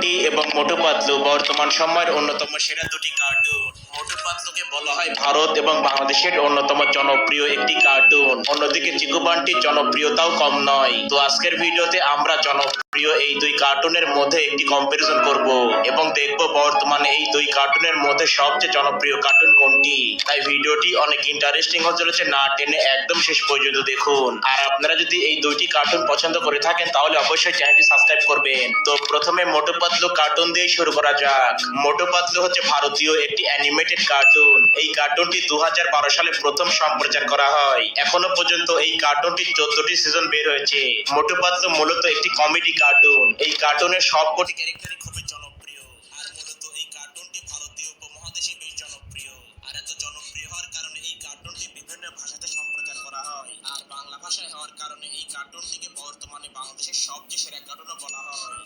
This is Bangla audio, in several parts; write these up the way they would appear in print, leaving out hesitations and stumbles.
বান্টি এবং মোটু পাতলু বর্তমান সময়ের অন্যতম সেরা দুটি কার্টুন। মোটু পাতলুকে বলা হয় ভারত এবং বাংলাদেশের অন্যতম জনপ্রিয় একটি কার্টুন, অন্যদিকে চিকু বান্টির জনপ্রিয়তাও কম নয়। তো আজকের ভিডিওতে আমরা জনপ্রিয় এই দুই কার্টুনের মধ্যে একটি কম্পারিজন করব এবং দেখব বর্তমানে এই দুই কার্টুনের মধ্যে সবচেয়ে জনপ্রিয় কার্টুন কোনটি। তাই ভিডিওটি অনেক ইন্টারেস্টিং হতে চলেছে, না টেনে একদম শেষ পর্যন্ত দেখুন। আর আপনারা যদি এই দুইটি কার্টুন পছন্দ করে থাকেন তাহলে অবশ্যই চ্যানেলটি সাবস্ক্রাইব করবেন। তো প্রথমে মোটু পাতলু কার্টুন দিয়ে শুরু করা যাক। মোটু পাতলু হচ্ছে ভারতীয় একটি অ্যানিমেটেড কার্টুন। এই কার্টুনটি 2012 সালে প্রথম সম্প্রচার করা হয়। এখনো পর্যন্ত এই কার্টুনটি 14টি সিজন বের হয়েছে। মোটু পাতলু মূলত একটি কমেডি কার্টুন। এই কার্টুনের সবকটি ক্যারেক্টারই খুবই জনপ্রিয়। আর মূলত এই কার্টুনটি ভারতীয় উপমহাদেশে বেশ জনপ্রিয়। আর এত জনপ্রিয় হওয়ার কারণে এই কার্টুনটি বিভিন্ন ভাষাতে সম্প্রচার করা হয়। আর বাংলা ভাষায় হওয়ার কারণে এই কার্টুনটিকে বর্তমানে বাংলাদেশের সবচেয়ে সেরা কার্টুনও বলা হয়।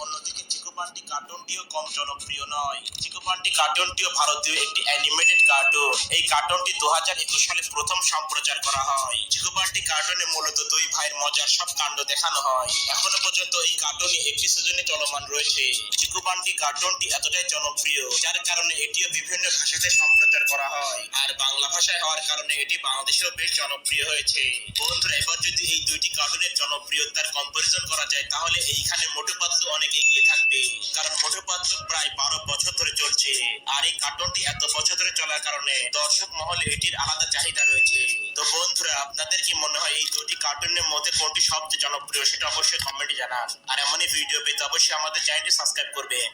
অন্যদিকে চিকু বান্টি কার্টুনটিও কম জনপ্রিয় নয়। চিকু বান্টি কার্টুনটিও ভারতীয় একটি অ্যানিমেটেড কার্টুন। এই কার্টুনটি 2021 সালে প্রথম সম্প্রচার করা হয়। চিকু বান্টি কার্টুনে মূলত দুই ভাইয়ের মজার সব কাণ্ড দেখানো হয়। এখনো পর্যন্ত এই কার্টুনই একটি সিজনে চলমান রয়েছে। চিকু বান্টি কার্টুনটি এতটাই জনপ্রিয় যার কারণে এটিও বিভিন্ন ভাষাতে সম্প্রচার করা হয়। আর বাংলা ভাষায় হওয়ার কারণে এটি বাংলাদেশেও বেশ জনপ্রিয় হয়েছে। বন্ধুরা, এবার যদি এই দুইটি কার্টুনের জনপ্রিয়তার কম্পারিজন করা যায় তাহলে এইখানে মোটু পাতলু অনেক এগিয়ে থাকবে, কারণ মোটু পাতলু প্রায় 12 বছর ধরে চলছে। আর এই কার্টুনটি এত বছর ধরে চলার কারণে দর্শক মহলে এটির আলাদা চাহিদা রয়েছে। তো বন্ধুরা, আপনাদের কি মনে হয় এই দুটি কার্টুনের মধ্যে কোনটি সবচেয়ে জনপ্রিয় সেটা অবশ্যই কমেন্টে জানান। আর এমনই ভিডিও পেতে অবশ্যই আমাদের চ্যানেলটি সাবস্ক্রাইব করবেন।